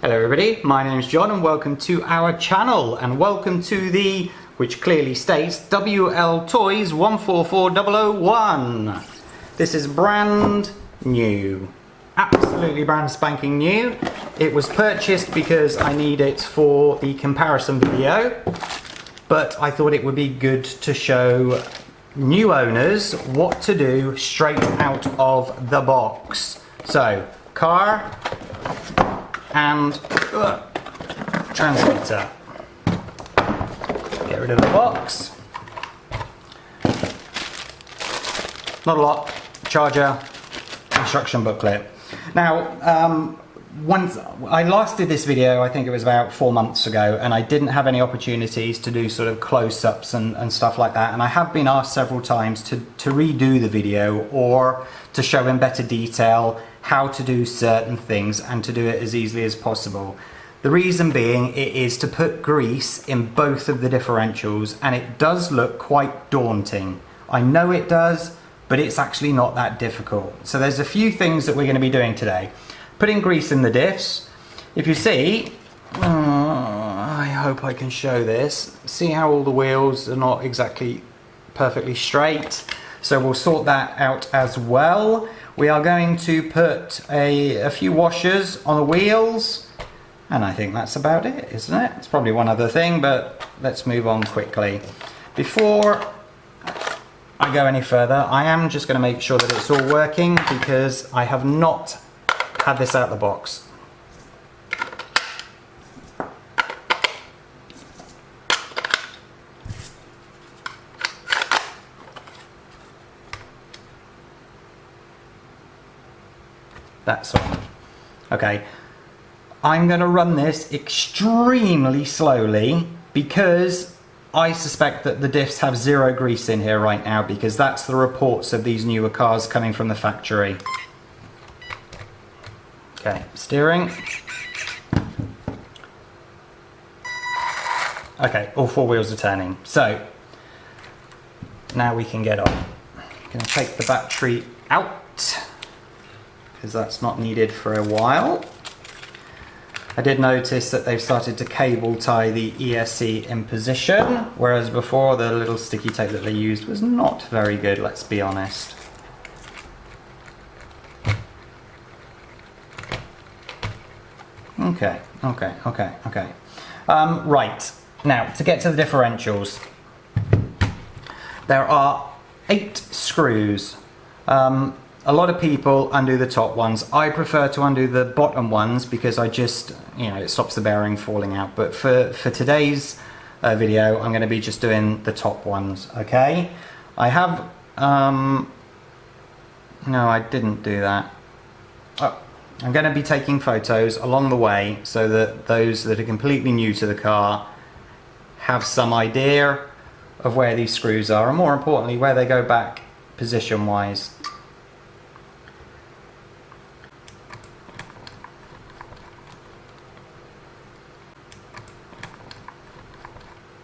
Hello everybody, my name is John and welcome to our channel and welcome to the, which clearly states, WLToys 144001. This is brand new, absolutely brand spanking new. It was purchased because I need it for the comparison video, but I thought it would be good to show new owners what to do straight out of the box. So, car and transmitter. Get rid of the box. Not a lot. Charger, instruction booklet. Now, once I last did this video, I think it was about 4 months ago, and I didn't have any opportunities to do sort of close-ups and stuff like that, and I have been asked several times to redo the video or to show in better detail how to do certain things and to do it as easily as possible. The reason being, it is to put grease in both of the differentials, and it does look quite daunting. I know it does, but it's actually not that difficult. So there's a few things that we're going to be doing today. Putting grease in the diffs. If you see, I hope I can show this. See how all the wheels are not exactly perfectly straight. So we'll sort that out as well. We are going to put a few washers on the wheels, and I think that's about it, isn't it? It's probably one other thing, but let's move on quickly. Before I go any further, I am just going to make sure that it's all working because I have not had this out of the box. That's on. Okay, I'm going to run this extremely slowly because I suspect that the diffs have zero grease in here right now, because that's the reports of these newer cars coming from the factory. Okay, steering. Okay, all 4 wheels are turning. So now we can get on. I'm going to take the battery out, because that's not needed for a while. I did notice that they've started to cable tie the ESC in position, whereas before the little sticky tape that they used was not very good, let's be honest. Okay. Right, now to get to the differentials. There are 8 screws. A lot of people undo the top ones. I prefer to undo the bottom ones because I just, it stops the bearing falling out. But for today's video, I'm going to be just doing the top ones, okay? I have, no, I didn't do that. Oh, I'm going to be taking photos along the way so that those that are completely new to the car have some idea of where these screws are, and more importantly, where they go back position-wise.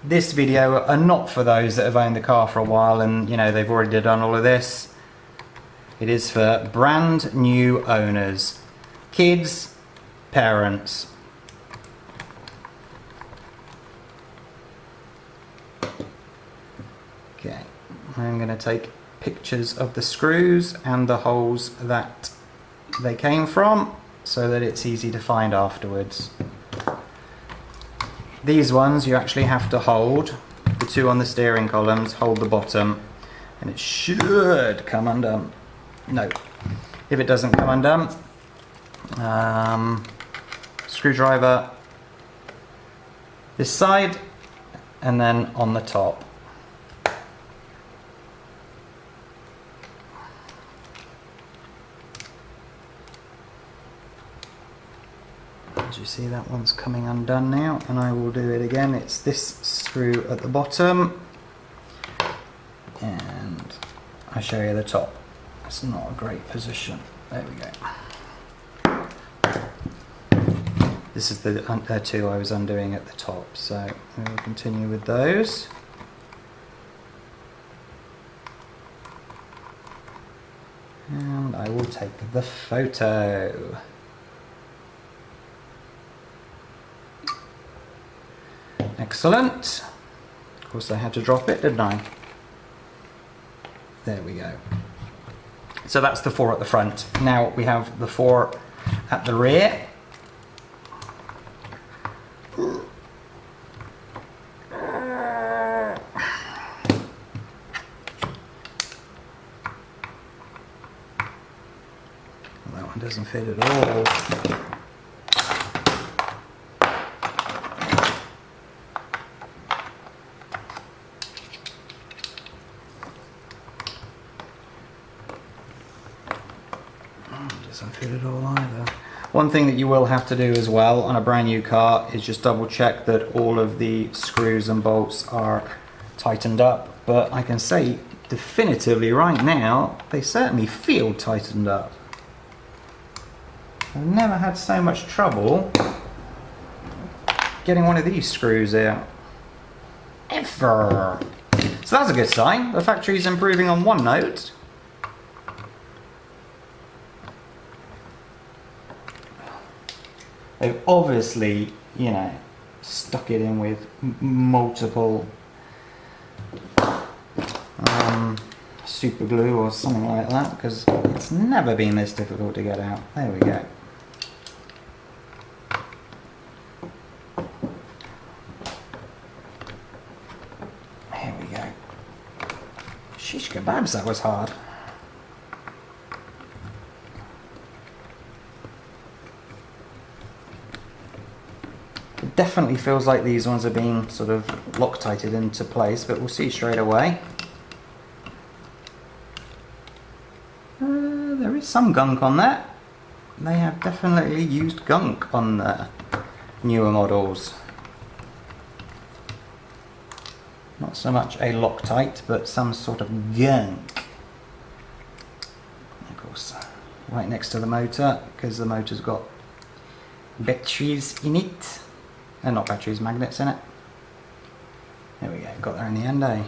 This video are not for those that have owned the car for a while and they've already done all of this. It is for brand new owners, kids, parents. Okay, I'm going to take pictures of the screws and the holes that they came from so that it's easy to find afterwards. These ones you actually have to hold, the 2 on the steering columns, hold the bottom, and it should come undone. No, if it doesn't come undone, screwdriver this side and then on the top. As you see, that one's coming undone now, and I will do it again. It's this screw at the bottom, and I'll show you the top. It's not a great position. There we go. This is the 2 I was undoing at the top, so we'll continue with those. And I will take the photo. Excellent. Of course I had to drop it, didn't I? There we go. So that's the 4 at the front. Now we have the 4 at the rear. That one doesn't fit at all. Doesn't fit at all either. One thing that you will have to do as well on a brand new car is just double check that all of the screws and bolts are tightened up, but I can say definitively right now they certainly feel tightened up. I've never had so much trouble getting one of these screws out ever. So that's a good sign. The factory's improving on one note. They've obviously, you know, stuck it in with multiple super glue or something like that, because it's never been this difficult to get out. There we go. Here we go. Shish kebabs, that was hard. It definitely feels like these ones are being sort of Loctited into place, but we'll see straight away. There is some gunk on that. They have definitely used gunk on the newer models. Not so much a Loctite, but some sort of gunk. Of course, right next to the motor, because the motor's got batteries in it. Not batteries, magnets in it. There we go, got there in the end, eh?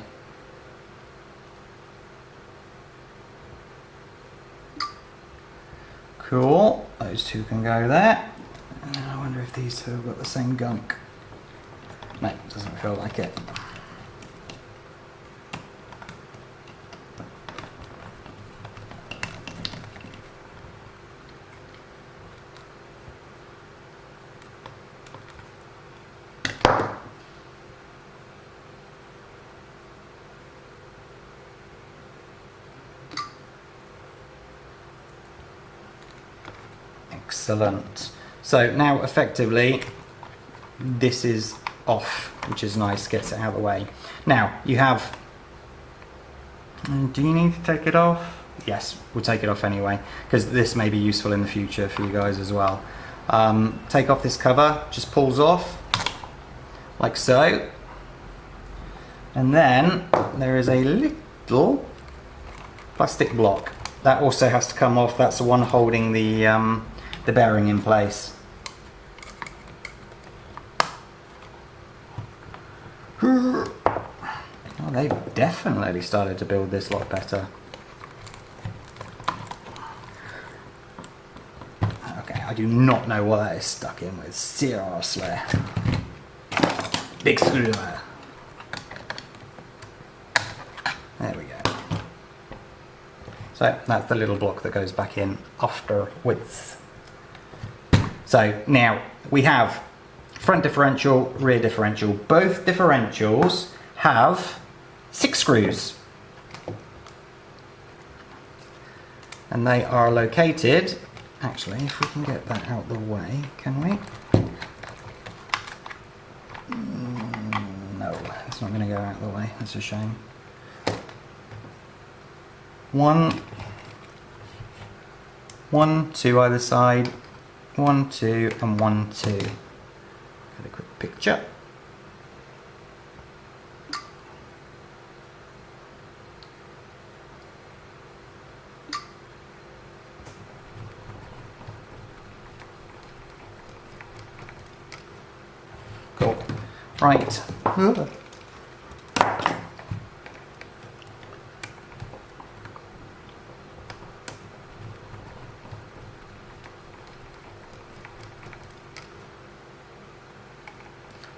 Cool, those two can go there. And I wonder if these two have got the same gunk. No, doesn't feel like it. Excellent. So now effectively this is off, which is nice, gets it out of the way. Now you have, do you need to take it off? Yes, we'll take it off anyway, because this may be useful in the future for you guys as well. Take off this cover, just pulls off like so, and then there is a little plastic block that also has to come off. That's the one holding the bearing in place. Oh, they've definitely started to build this a lot better. Okay, I do not know what that is stuck in with. Seriously. Big screw there. There we go. So that's the little block that goes back in afterwards. So now we have front differential, rear differential. Both differentials have 6 screws. And they are located, actually, if we can get that out of the way, can we? No, it's not going to go out of the way, that's a shame. 1, 2 either side, 1, 2, and 1, 2. Get a quick picture. Cool. Right.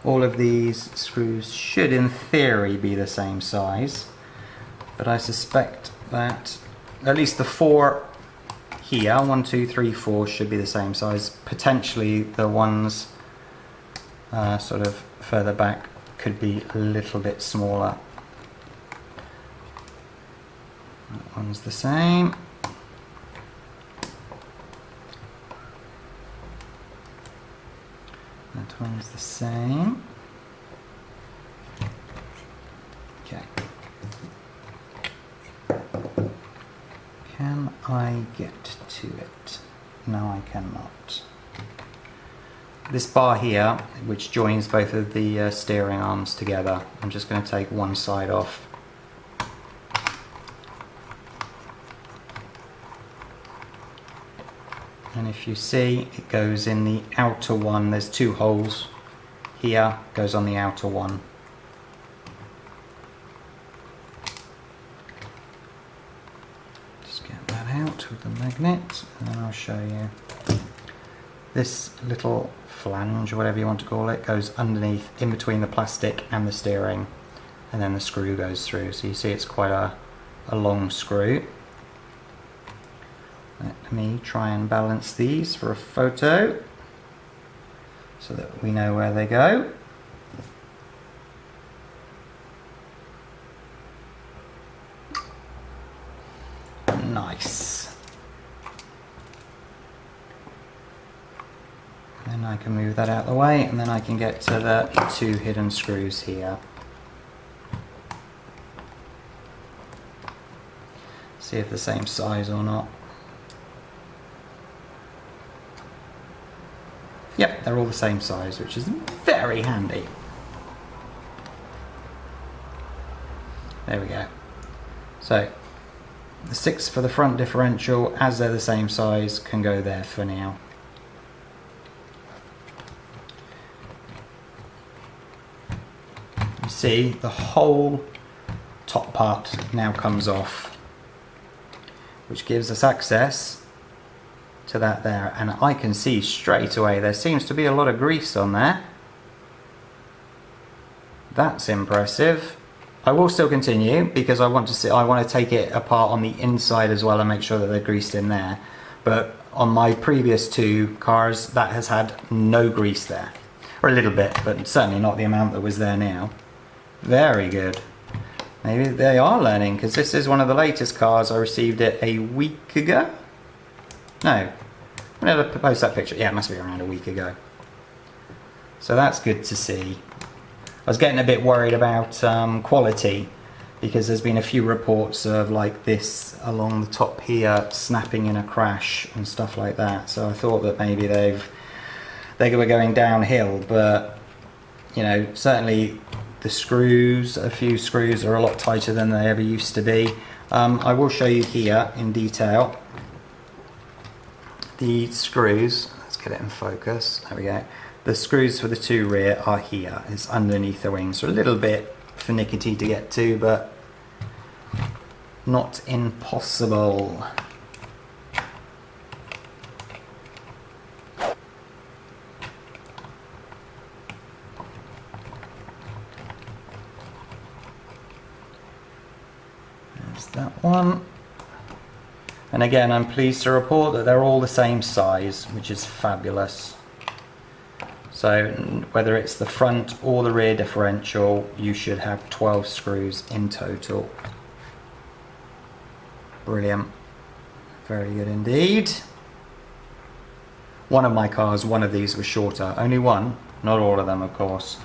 All of these screws should in theory be the same size, but I suspect that at least the 4 here, 1, 2, 3, 4 should be the same size. Potentially the ones sort of further back could be a little bit smaller. That one's the same. That one's the same. Okay. Can I get to it? No, I cannot. This bar here, which joins both of the steering arms together, I'm just going to take one side off. And if you see, it goes in the outer one. There's 2 holes here, goes on the outer one. Just get that out with the magnet, and then I'll show you. This little flange, whatever you want to call it, goes underneath, in between the plastic and the steering, and then the screw goes through. So you see it's quite a long screw. Let me try and balance these for a photo so that we know where they go. Nice. Then I can move that out of the way, and then I can get to the 2 hidden screws here. See if they're the same size or not. Yep, they're all the same size, which is very handy. There we go. So, the 6 for the front differential, as they're the same size, can go there for now. You see, the whole top part now comes off, which gives us access to that there, and I can see straight away there seems to be a lot of grease on there. That's impressive. I will still continue because I want to take it apart on the inside as well and make sure that they're greased in there. But on my previous 2 cars, that has had no grease there, or a little bit, but certainly not the amount that was there now. Very good. Maybe they are learning, because this is one of the latest cars. I received it a week ago. No, when did I post that picture? Yeah, it must be around a week ago. So that's good to see. I was getting a bit worried about quality, because there's been a few reports of like this along the top here snapping in a crash and stuff like that. So I thought that maybe they were going downhill, but you know, certainly the screws, a few screws are a lot tighter than they ever used to be. I will show you here in detail. The screws, let's get it in focus, there we go. The screws for the 2 rear are here, it's underneath the wings, so a little bit finicky to get to, but not impossible. There's that one. And again, I'm pleased to report that they're all the same size, which is fabulous. So whether it's the front or the rear differential, you should have 12 screws in total. Brilliant. Very good indeed. One of my cars, one of these was shorter. Only one, not all of them, of course.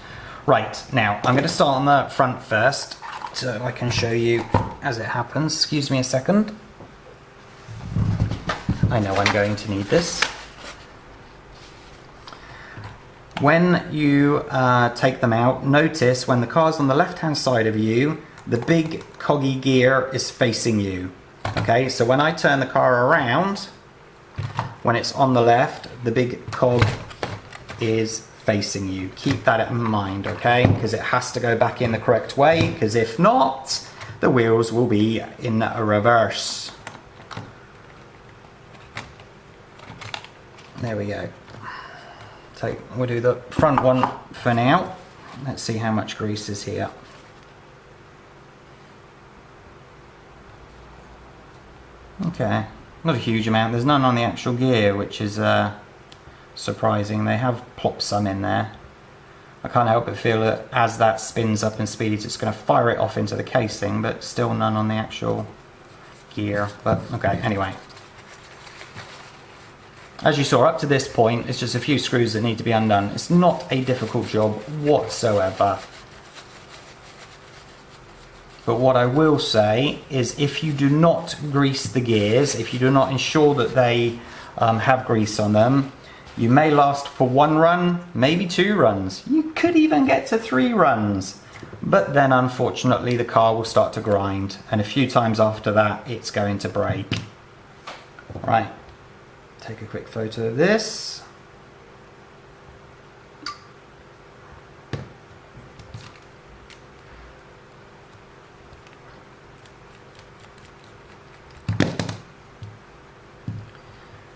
Right, now I'm going to start on the front first, so I can show you as it happens. Excuse me a second. I know I'm going to need this. When you take them out, notice when the car's on the left-hand side of you, the big coggy gear is facing you. Okay, so when I turn the car around, when it's on the left, the big cog is facing you. Keep that in mind, okay? Because it has to go back in the correct way, because if not, the wheels will be in a reverse. There we go. So we'll do the front one for now. Let's see how much grease is here. Okay, not a huge amount. There's none on the actual gear, which is surprising. They have plopped some in there. I can't help but feel that as that spins up and speeds, it's going to fire it off into the casing, but still none on the actual gear. But okay, anyway. As you saw, up to this point, it's just a few screws that need to be undone. It's not a difficult job whatsoever. But what I will say is if you do not grease the gears, if you do not ensure that they have grease on them, you may last for 1 run, maybe 2 runs. You could even get to 3 runs. But then unfortunately the car will start to grind, and a few times after that it's going to break. Right, take a quick photo of this.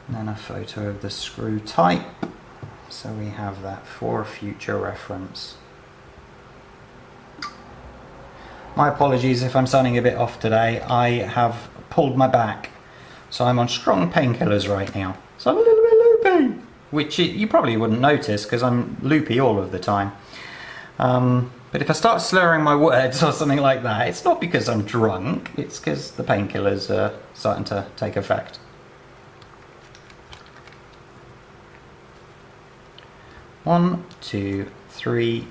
And then a photo of the screw type, so we have that for future reference. My apologies if I'm sounding a bit off today. I have pulled my back, so I'm on strong painkillers right now. So I'm a little bit loopy, which you probably wouldn't notice because I'm loopy all of the time. But if I start slurring my words or something like that, it's not because I'm drunk, it's because the painkillers are starting to take effect. One, 2, 3,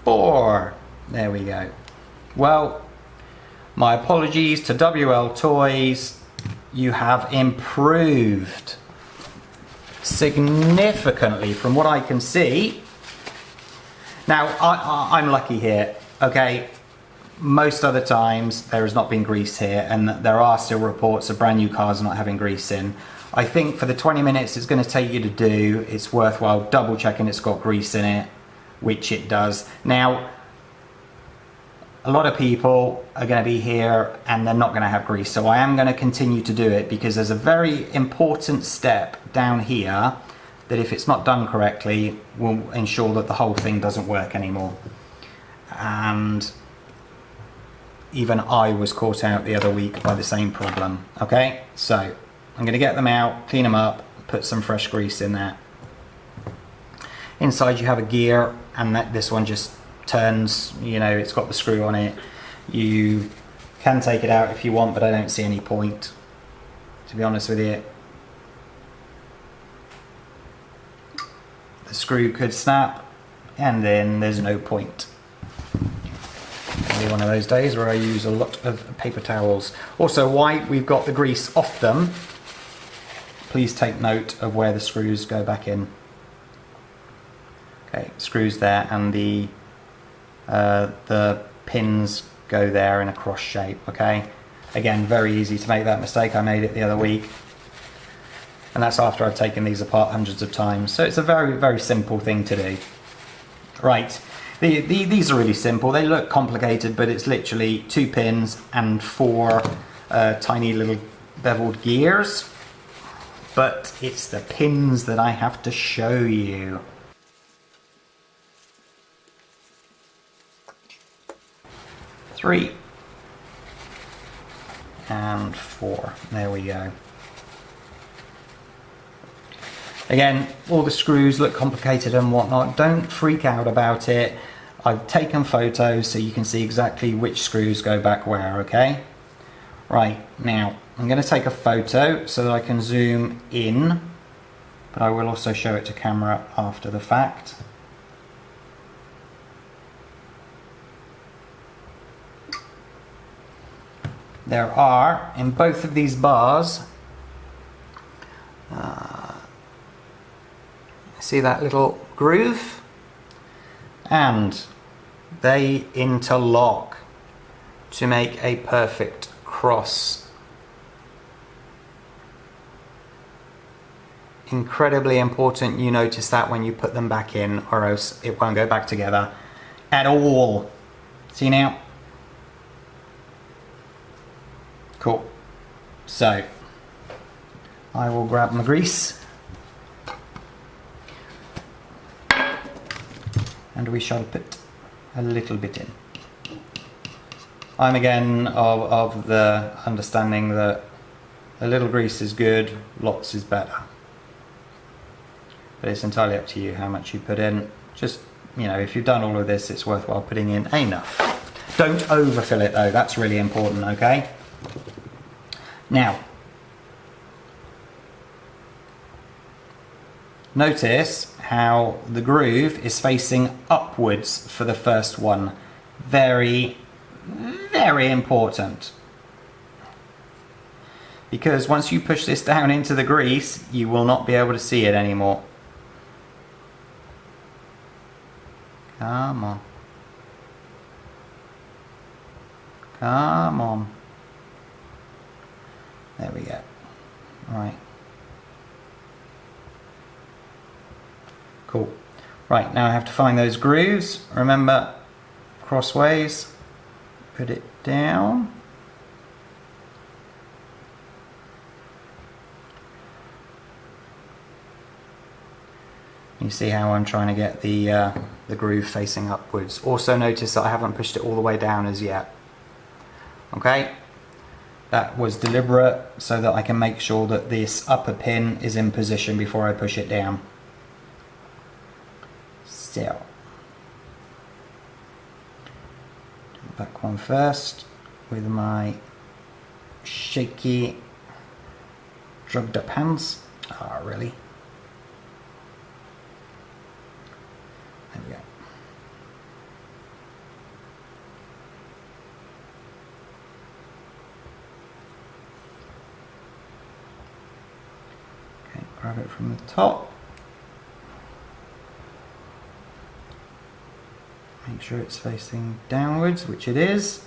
4. There we go. Well, my apologies to WLToys. You have improved significantly from what I can see. Now, I'm lucky here, okay? Most other times there has not been grease here, and there are still reports of brand new cars not having grease in. I think for the 20 minutes it's going to take you to do, it's worthwhile double checking it's got grease in it, which it does. Now, a lot of people are going to be here and they're not going to have grease, so I am going to continue to do it because there's a very important step down here that if it's not done correctly will ensure that the whole thing doesn't work anymore. And even I was caught out the other week by the same problem. Okay, so I'm going to get them out, clean them up, put some fresh grease in there. Inside you have a gear, and this one just turns, you know, it's got the screw on it. You can take it out if you want, but I don't see any point, to be honest with you. The screw could snap, and then there's no point. Maybe one of those days where I use a lot of paper towels. Also, while we've got the grease off them, please take note of where the screws go back in. Okay, screws there, and the pins go there in a cross shape. Okay, again, very easy to make that mistake. I made it the other week, and that's after I've taken these apart hundreds of times. So it's a very, very simple thing to do. Right, these are really simple. They look complicated, but it's literally 2 pins and 4 tiny little beveled gears. But it's the pins that I have to show you. Three and 4. There we go. Again, all the screws look complicated and whatnot. Don't freak out about it. I've taken photos so you can see exactly which screws go back where, okay? Right, now I'm going to take a photo so that I can zoom in, but I will also show it to camera after the fact. There are, in both of these bars, see that little groove? And they interlock to make a perfect cross. Incredibly important you notice that when you put them back in, or else it won't go back together at all. See now? Cool. So I will grab my grease. and we shall put a little bit in. I'm again of the understanding that a little grease is good, lots is better. But it's entirely up to you how much you put in. Just, you know, if you've done all of this, it's worthwhile putting in enough. Don't overfill it though, that's really important, okay? Now, notice how the groove is facing upwards for the first one. Very, very important. Because once you push this down into the grease, you will not be able to see it anymore. Come on. Come on. There we go. Right. Cool. Right, now I have to find those grooves. Remember, crossways. Put it down. You see how I'm trying to get the groove facing upwards. Also notice that I haven't pushed it all the way down as yet. Okay? That was deliberate so that I can make sure that this upper pin is in position before I push it down. So, back one first with my shaky, drugged up hands. Ah, really? There we go. Okay, grab it from the top. Make sure it's facing downwards, which it is.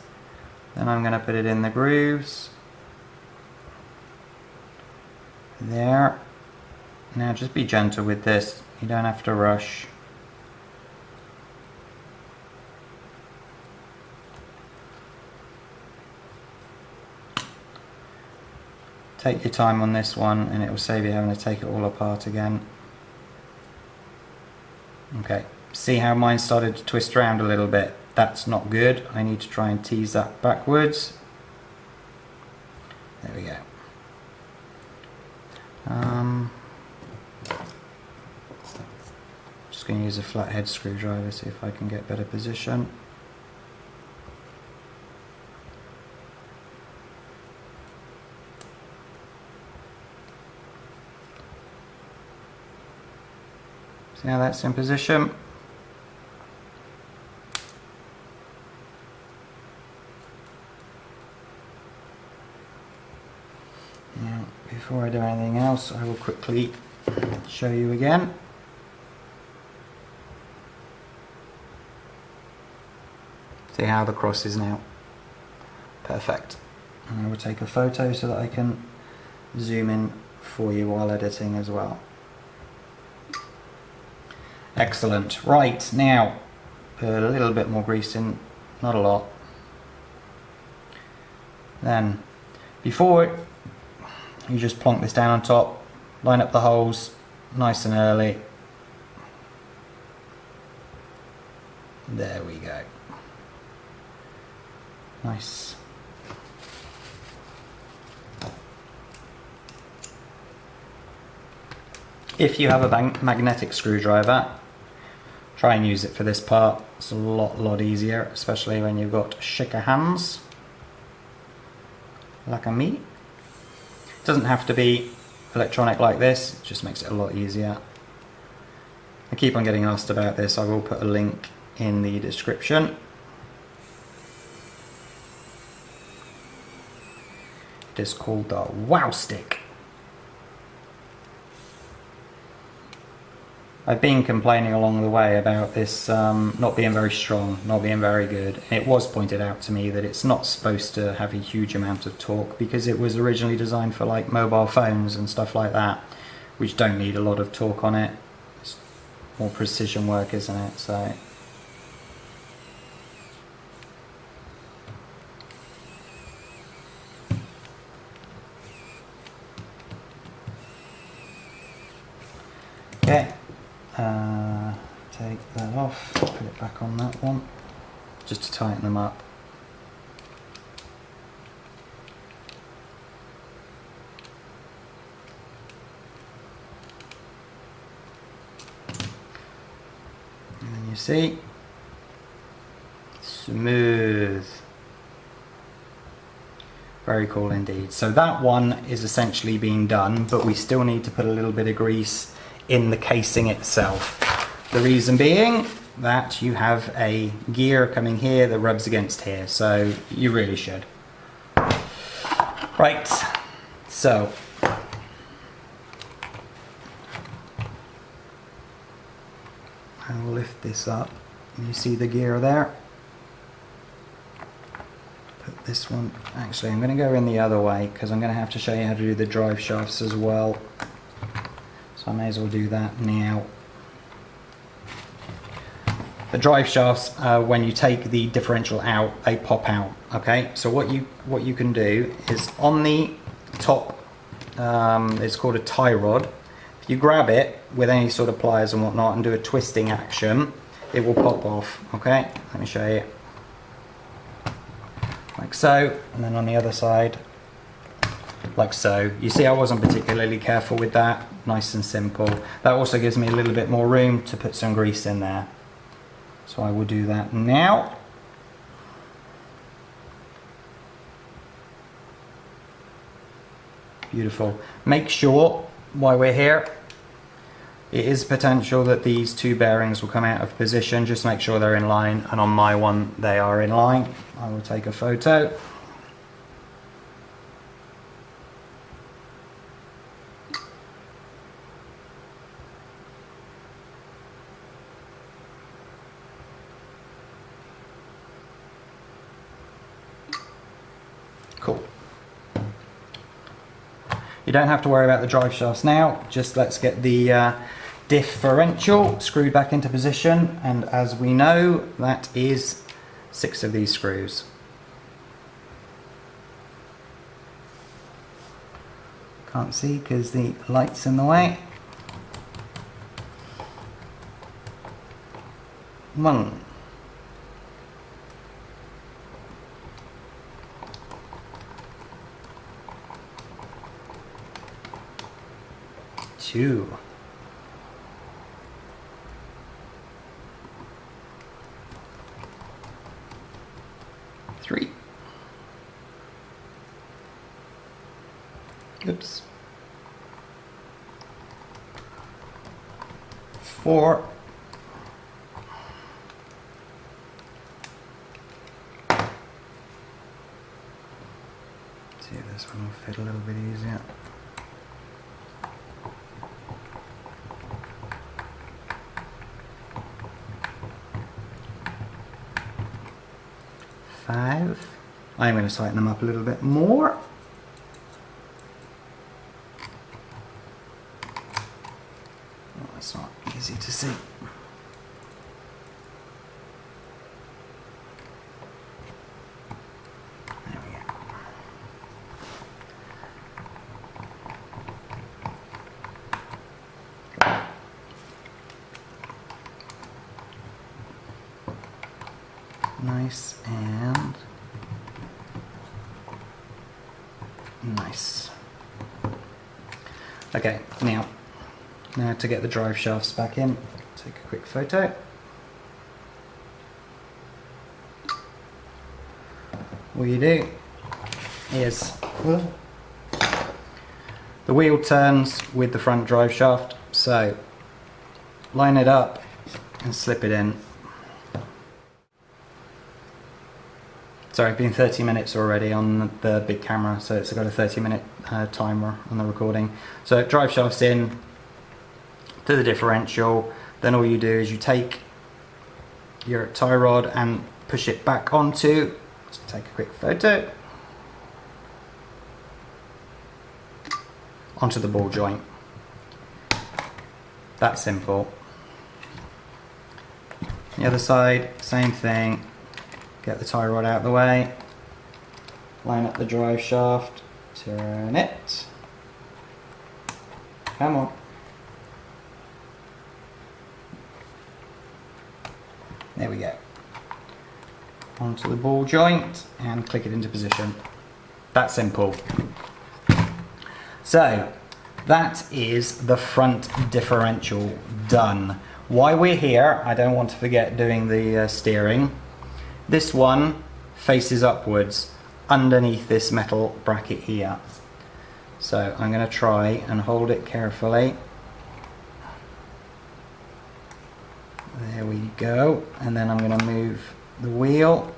Then I'm going to put it in the grooves. There. Now just be gentle with this. You don't have to rush. Take your time on this one and it will save you having to take it all apart again. Okay. See how mine started to twist around a little bit? That's not good. I need to try and tease that backwards. There we go. Just going to use a flathead screwdriver, see if I can get better position. See how that's in position? Now, before I do anything else, I will quickly show you again. See how the cross is now? Perfect. And I will take a photo so that I can zoom in for you while editing as well. Excellent. Right, now put a little bit more grease in, not a lot. Then, before you just plonk this down on top, line up the holes nice and early. There we go. Nice. If you have a magnetic screwdriver, try and use it for this part. It's a lot easier, especially when you've got shaker hands, like me. It doesn't have to be electronic like this, it just makes it a lot easier. I keep on getting asked about this, I will put a link in the description. It is called the Wow Stick. I've been complaining along the way about this not being very strong, not being very good. It was pointed out to me that it's not supposed to have a huge amount of torque because it was originally designed for like mobile phones and stuff like that, which don't need a lot of torque on it. It's more precision work, isn't it? So. Okay. take that off, put it back on that one, just to tighten them up. And then you see, smooth. Very cool indeed. So that one is essentially being done, but we still need to put a little bit of grease in the casing itself. The reason being that you have a gear coming here that rubs against here, so you really should. Right, so I will lift this up. You see the gear there? Put this one, actually I'm going to go in the other way because I'm going to have to show you how to do the drive shafts as well. So I may as well do that now. The drive shafts, when you take the differential out, they pop out. Okay, so what you can do is on the top, it's called a tie rod. If you grab it with any sort of pliers and whatnot and do a twisting action, it will pop off. Okay, let me show you. Like so, and then on the other side, like so. You see I wasn't particularly careful with that, nice and simple. That also gives me a little bit more room to put some grease in there. So I will do that now. Beautiful. Make sure, while we're here, it is potential that these two bearings will come out of position. Just make sure they're in line, and on my one they are in line. I will take a photo. Cool. You don't have to worry about the drive shafts now, just let's get the differential screwed back into position, and as we know that is 6 of these screws. Can't see because the light's in the way. 1. 2. 3. Oops. 4. 'See if this one will fit a little bit easier. 5. I'm going to tighten them up a little bit more. Oh, it's not easy to see. There we go. Nice and nice. Okay, now to get the drive shafts back in, take a quick photo. What you do is the wheel turns with the front drive shaft, so line it up and slip it in. Sorry, it's been 30 minutes already on the big camera, so it's got a 30-minute timer on the recording. So drive shafts in to the differential, then all you do is you take your tie rod and push it back onto, let's take a quick photo, onto the ball joint. That simple. The other side, same thing. Get the tie rod out of the way, line up the drive shaft, turn it, come on, There we go. Onto the ball joint and click it into position. That simple. So that is the front differential done. While we're here, I don't want to forget doing the steering. This one faces upwards underneath this metal bracket here. So I'm going to try and hold it carefully. There we go. And then I'm going to move the wheel.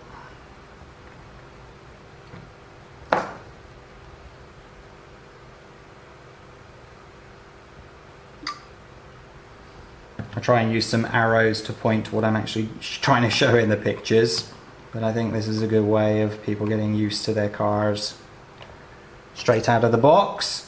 I try and use some arrows to point what I'm actually trying to show in the pictures, but I think this is a good way of people getting used to their cars straight out of the box.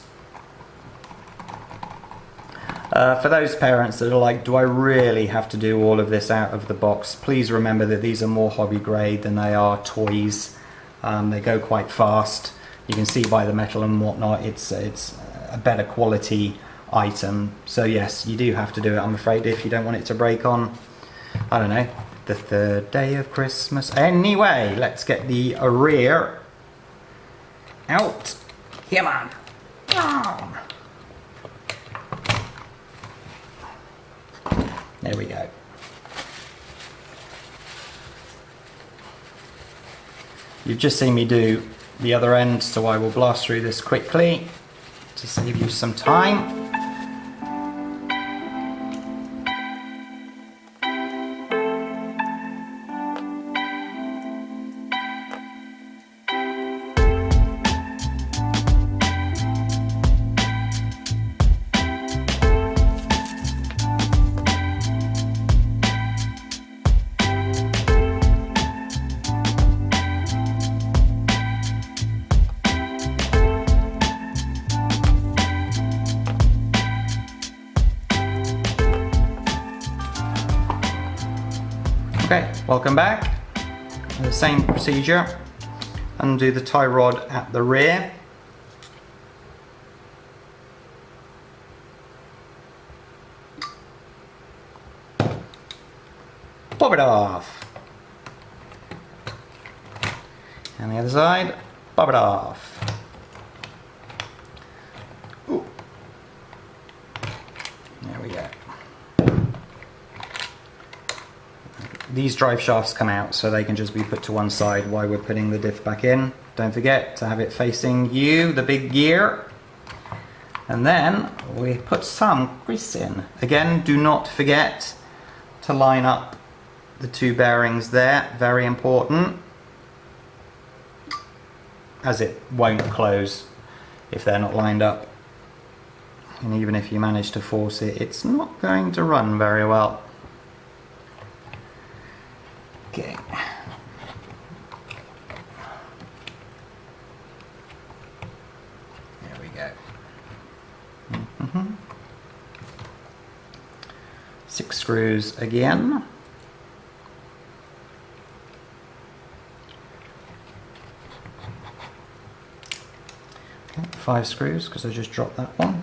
For those parents that are like, do I really have to do all of this out of the box? Please remember that these are more hobby grade than they are toys. They go quite fast. You can see by the metal and whatnot, it's a better quality item. So yes, you do have to do it, I'm afraid, if you don't want it to break on, I don't know, the third day of Christmas. Anyway, let's get the rear out. Come on. There we go. You've just seen me do the other end, so I will blast through this quickly to save you some time. Okay, welcome back. The same procedure. Undo the tie rod at the rear. Pop it off. And the other side, pop it off. Ooh. There we go. These drive shafts come out so they can just be put to one side while we're putting the diff back in. Don't forget to have it facing you, the big gear. And then we put some grease in. Again, do not forget to line up the two bearings there, very important, as it won't close if they're not lined up. And even if you manage to force it, it's not going to run very well. Okay. There we go. 6 screws again. Okay, 5 screws because I just dropped that one.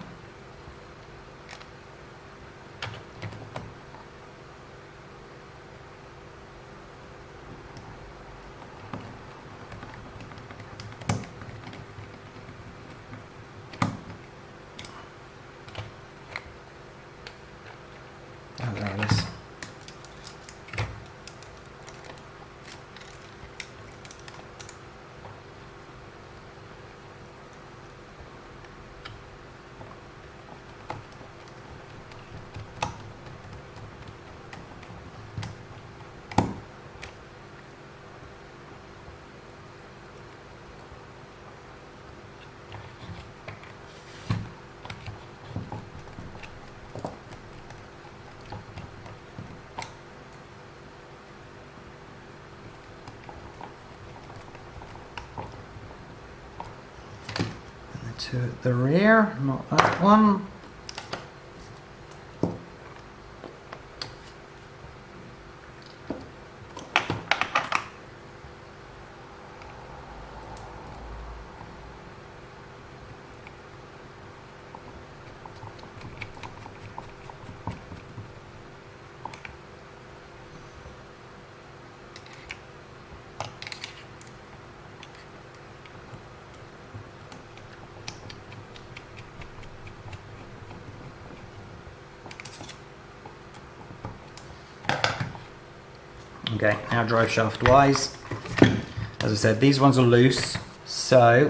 Oh, there it is. To the rear, not that one. Okay, now drive shaft wise. As I said, these ones are loose, so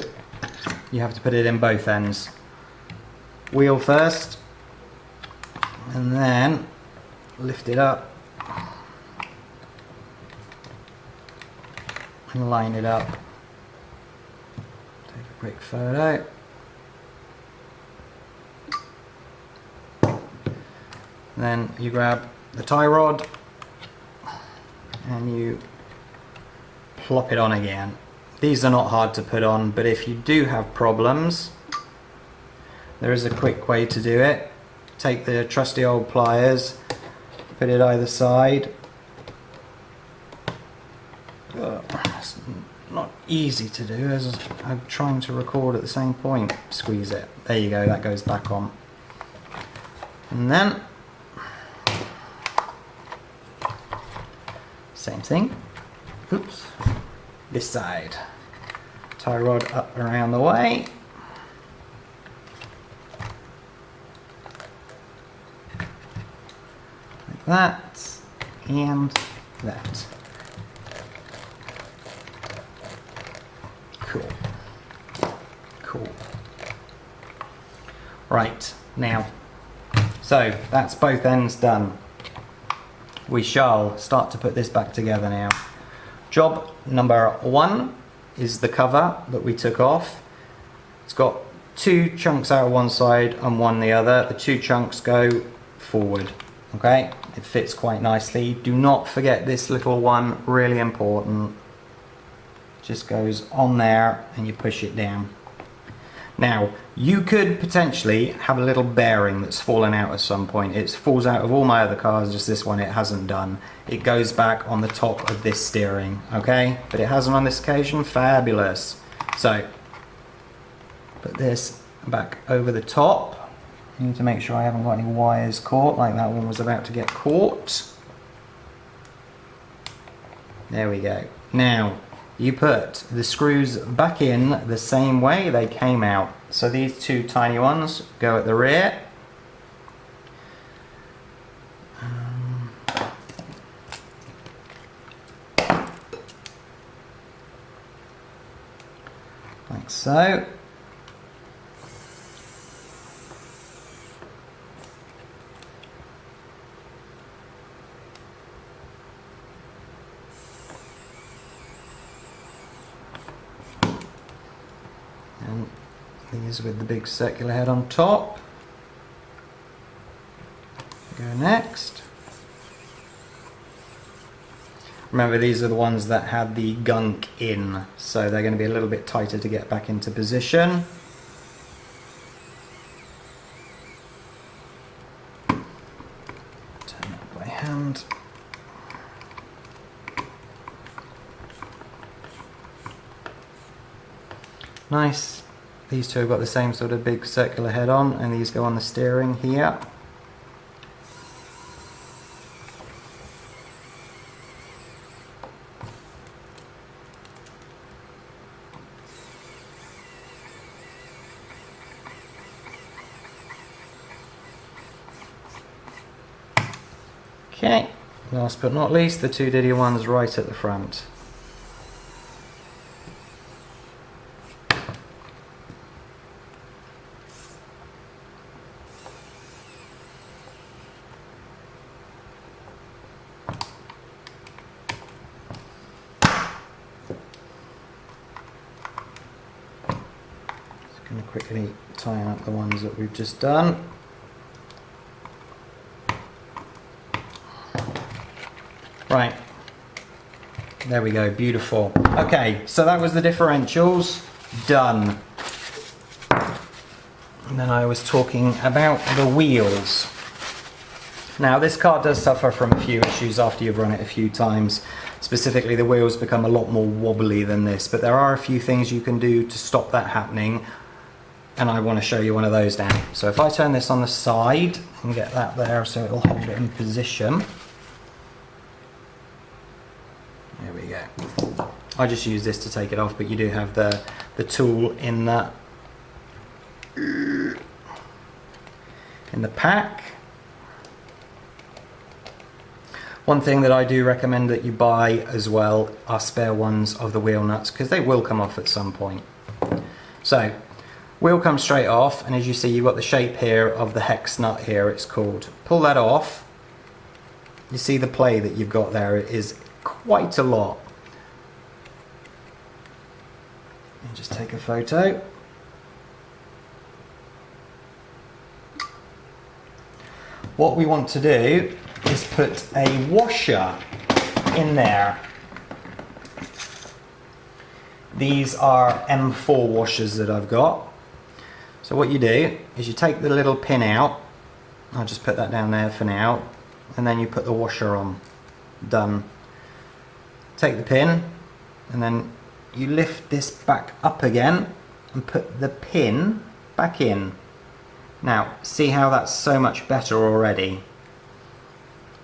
you have to put it in both ends. Wheel first, and then lift it up and line it up. Take a quick photo. Then you grab the tie rod and you plop it on again. These are not hard to put on, but if you do have problems, there is a quick way to do it. Take the trusty old pliers, put it either side. It's not easy to do as I'm trying to record at the same point. Squeeze it. There you go, that goes back on. And then same thing. Oops. This side. Tie rod up around the way. Like that. And that. Cool. Cool. Right, now, so that's both ends done. We shall start to put this back together now. Job number 1 is the cover that we took off. It's got 2 chunks out one side and one the other. The 2 chunks go forward, okay? It fits quite nicely. Do not forget this little one, really important. Just goes on there and you push it down. Now, you could potentially have a little bearing that's fallen out at some point. It falls out of all my other cars, just this one it hasn't done. It goes back on the top of this steering, okay? But it hasn't on this occasion, fabulous. So, put this back over the top. I need to make sure I haven't got any wires caught, like that one was about to get caught. There we go. Now, you put the screws back in the same way they came out. So these 2 tiny ones go at the rear. Like so. These with the big circular head on top. Go next. Remember, these are the ones that had the gunk in, so they're going to be a little bit tighter to get back into position. Turn that by hand. Nice. These 2 have got the same sort of big circular head on, and these go on the steering here. Okay, last but not least, the 2 diddy ones right at the front. Going to quickly tie up the ones that we've just done. Right, there we go, beautiful. Okay, so that was the differentials done. And then I was talking about the wheels. Now this car does suffer from a few issues after you've run it a few times. Specifically, the wheels become a lot more wobbly than this, but there are a few things you can do to stop that happening, and I want to show you one of those now. So if I turn this on the side and get that there so it'll hold it in position. There we go. I just use this to take it off, but you do have the tool in the pack. One thing that I do recommend that you buy as well are spare ones of the wheel nuts, because they will come off at some point. So, wheel comes straight off, and as you see, you've got the shape here of the hex nut here, it's called. Pull that off. You see the play that you've got there is quite a lot. And just take a photo. What we want to do is put a washer in there. These are M4 washers that I've got. So what you do is you take the little pin out. I'll just put that down there for now, and then you put the washer on. Done. Take the pin and then you lift this back up again and put the pin back in. Now see how that's so much better already.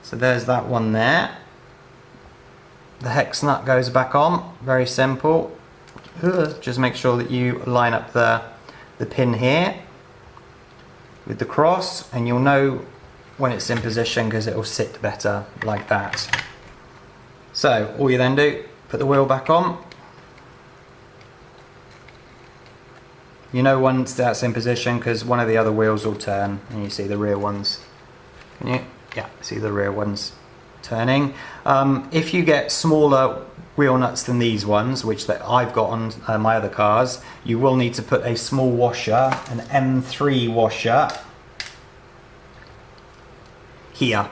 So there's that one there. The hex nut goes back on, very simple. Just make sure that you line up the pin here with the cross, and you'll know when it's in position because it will sit better like that. So all you then do, put the wheel back on. You know once that's in position because one of the other wheels will turn, and you see the rear ones. Can you? Yeah, see the rear ones turning. If you get smaller wheel nuts than these ones, which that I've got on my other cars, you will need to put a small washer, an M3 washer, here,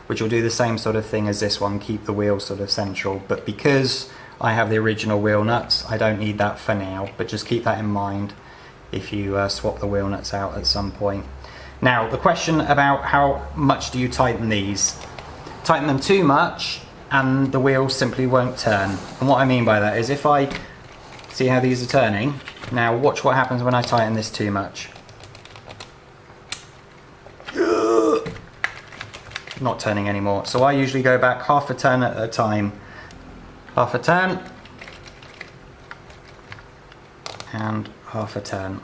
which will do the same sort of thing as this one, keep the wheel sort of central. But because I have the original wheel nuts, I don't need that for now, but just keep that in mind if you swap the wheel nuts out at some point. Now, the question about how much do you tighten these? Tighten them too much and the wheel simply won't turn. And what I mean by that is if I see how these are turning, now watch what happens when I tighten this too much. Not turning anymore. So I usually go back half a turn at a time. Half a turn and half a turn.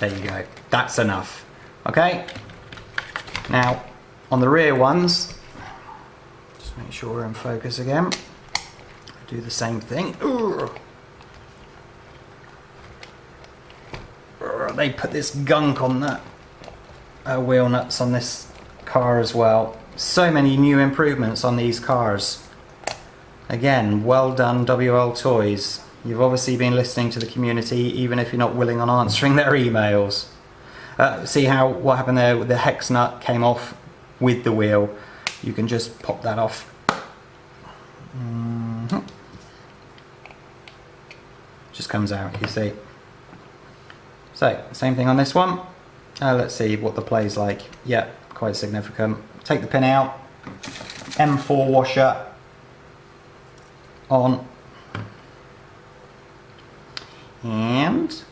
There you go. That's enough. Okay? Now, on the rear ones, just make sure we're in focus again. Do the same thing. They put this gunk on the wheel nuts on this car as well. So many new improvements on these cars. Again, well done WLToys. You've obviously been listening to the community, even if you're not willing on answering their emails. See how what happened there? The hex nut came off with the wheel. You can just pop that off. Just comes out, you see. So, same thing on this one. Let's see what the play's like. Yeah, quite significant. Take the pin out. M4 washer on. And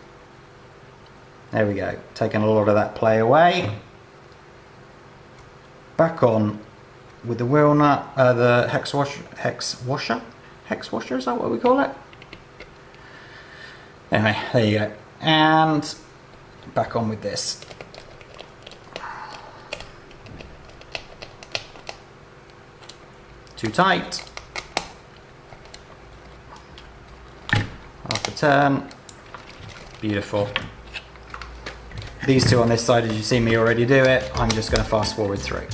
there we go, taking a lot of that play away. Back on with the wheel nut, the hex washer, is that what we call it? Anyway, there you go. And back on with this. Too tight. Half a turn. Beautiful. These two on this side, as you've seen me already do it, I'm just going to fast forward through.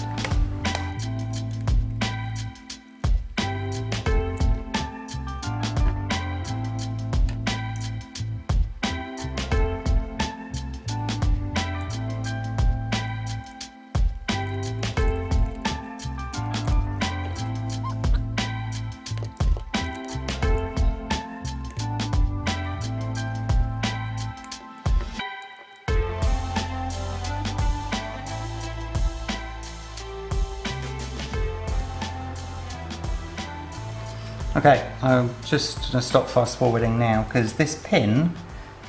Okay, I'm just going to stop fast forwarding now because this pin,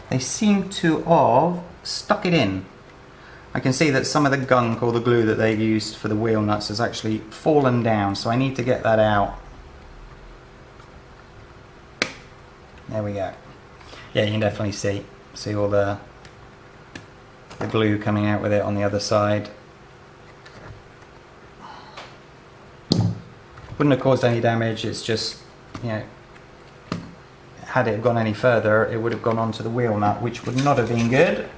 they seem to have stuck it in. I can see that some of the gunk or the glue that they've used for the wheel nuts has actually fallen down, so I need to get that out. There we go. Yeah, you can definitely see all the glue coming out with it on the other side. Wouldn't have caused any damage, it's just, you know, had it gone any further, it would have gone onto the wheel nut, which would not have been good.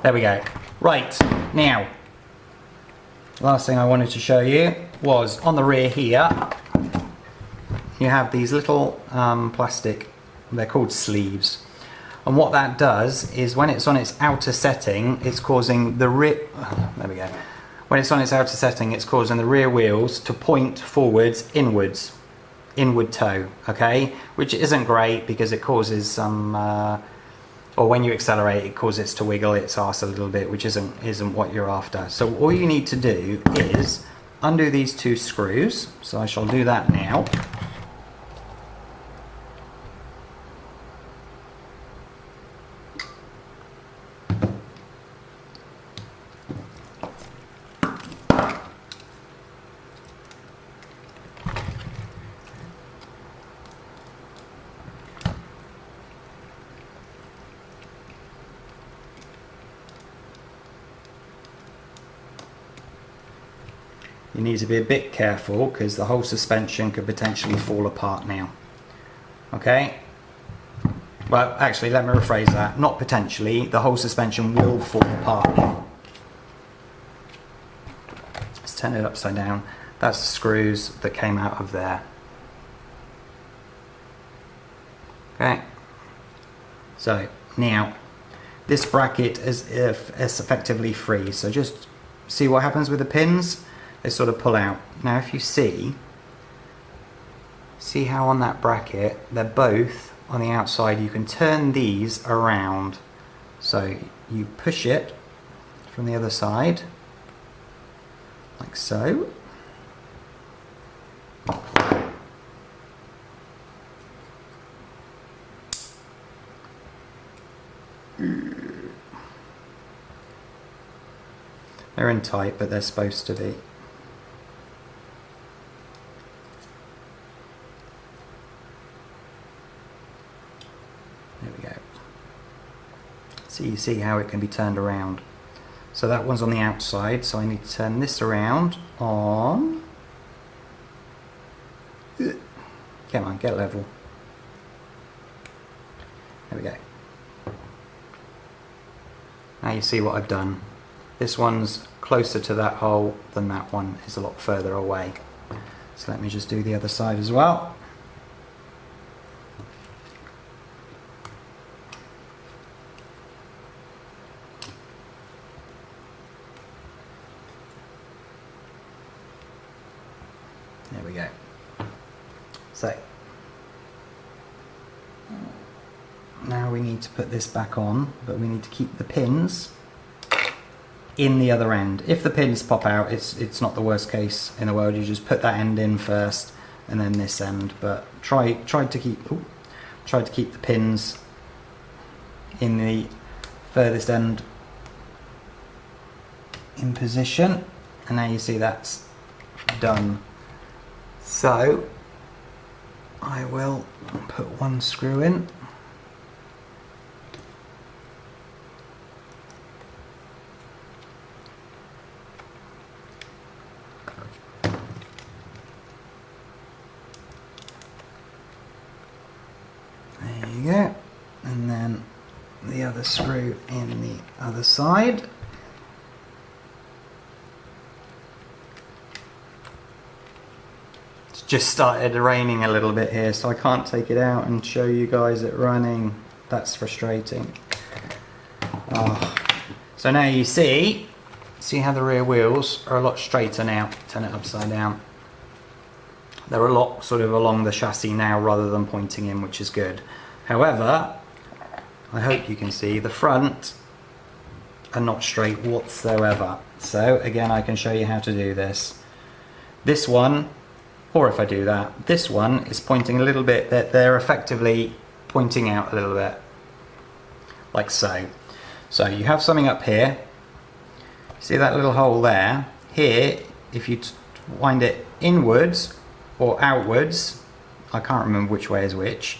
There we go. Right, now, last thing I wanted to show you was on the rear here, you have these little plastic, they're called sleeves. And what that does is when it's on its outer setting, it's causing the rear, there we go. When it's on its outer setting, it's causing the rear wheels to point forwards, inward toe, okay? Which isn't great because it causes some, or when you accelerate, it causes it to wiggle its arse a little bit, which isn't what you're after. So all you need to do is undo these two screws. So I shall do that now. You need to be a bit careful because the whole suspension could potentially fall apart now. Okay? Well, actually, let me rephrase that. Not potentially, the whole suspension will fall apart now. Let's turn it upside down. That's the screws that came out of there. Okay? So, now, this bracket is effectively free. So just see what happens with the pins. They sort of pull out. Now if you see how on that bracket they're both on the outside, you can turn these around. So you push it from the other side like so. They're in tight, but they're supposed to be. So you see how it can be turned around. So that one's on the outside, so I need to turn this around on. Come on, get level. There we go. Now you see what I've done. This one's closer to that hole than that one is a lot further away. So let me just do the other side as well. There we go. So now we need to put this back on, but we need to keep the pins in the other end. If the pins pop out, it's not the worst case in the world. You just put that end in first and then this end, but try to keep the pins in the furthest end in position. And now you see that's done. So I will put one screw in. There you go. And then the other screw in the other side. Just started raining a little bit here, so I can't take it out and show you guys it running. That's frustrating. Oh. So now you see how the rear wheels are a lot straighter now. Turn it upside down. They're a lot sort of along the chassis now rather than pointing in, which is good. However, I hope you can see the front are not straight whatsoever. So again, I can show you how to do this. This one, or if I do that, this one is pointing a little bit, that they're effectively pointing out a little bit, like so. So you have something up here. See that little hole there? Here, if you wind it inwards or outwards, I can't remember which way is which,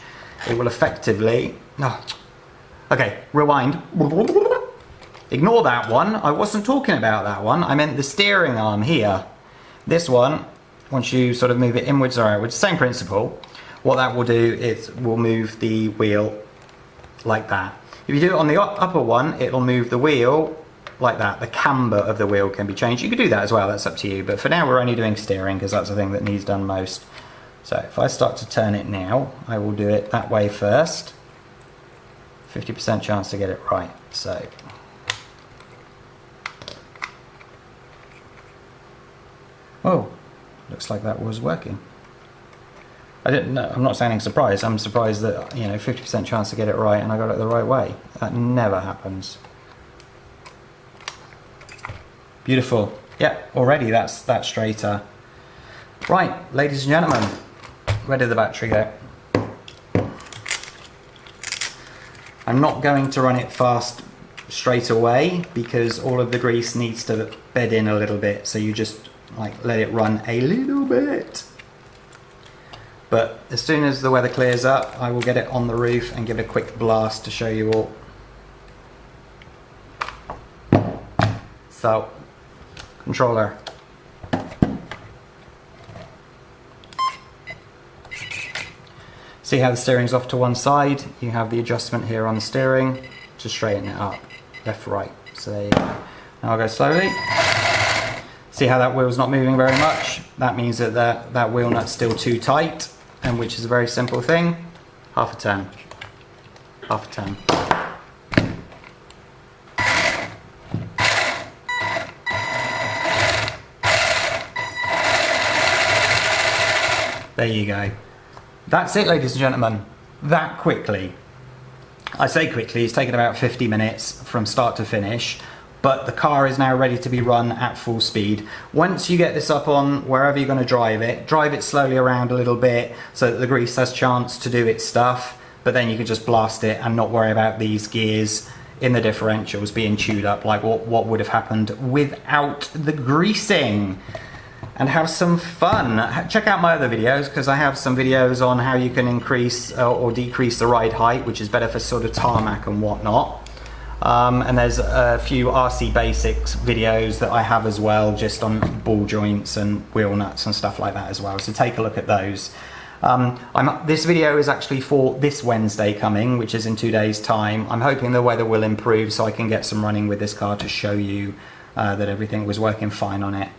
it will effectively, okay, rewind. Ignore that one, I wasn't talking about that one, I meant the steering arm here. This one, once you sort of move it inwards or outwards, same principle. What that will do is will move the wheel like that. If you do it on the upper one, it'll move the wheel like that. The camber of the wheel can be changed. You could do that as well, that's up to you. But for now, we're only doing steering because that's the thing that needs done most. So if I start to turn it now, I will do it that way first. 50% chance to get it right. So. Oh, looks like that was working. I didn't know, I'm not sounding surprised. I'm surprised that, you know, 50% chance to get it right and I got it the right way. That never happens. Beautiful. Yep, already that's straighter. Right, ladies and gentlemen, where did the battery go? I'm not going to run it fast straight away because all of the grease needs to bed in a little bit, so you just like let it run a little bit. But as soon as the weather clears up, I will get it on the roof and give it a quick blast to show you all. So, controller. See how the steering's off to one side? You have the adjustment here on the steering to straighten it up, left, right. So there you go. Now I'll go slowly. See how that wheel's not moving very much? That means that that wheel nut's still too tight, and which is a very simple thing. Half a turn. Half a turn. There you go. That's it, ladies and gentlemen. That quickly. I say quickly, it's taken about 50 minutes from start to finish, but the car is now ready to be run at full speed. Once you get this up on wherever you're going to drive it slowly around a little bit so that the grease has a chance to do its stuff, but then you can just blast it and not worry about these gears in the differentials being chewed up like what would have happened without the greasing. And have some fun. Check out my other videos because I have some videos on how you can increase or decrease the ride height, which is better for sort of tarmac and whatnot. And there's a few RC basics videos that I have as well, just on ball joints and wheel nuts and stuff like that as well. So take a look at those. This video is actually for this Wednesday coming, which is in 2 days' time. I'm hoping the weather will improve so I can get some running with this car to show you that everything was working fine on it.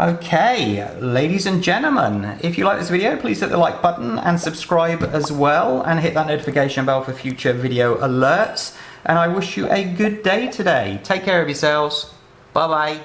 Okay, ladies and gentlemen, if you like this video, please hit the like button and subscribe as well, and hit that notification bell for future video alerts. And I wish you a good day today. Take care of yourselves. Bye bye.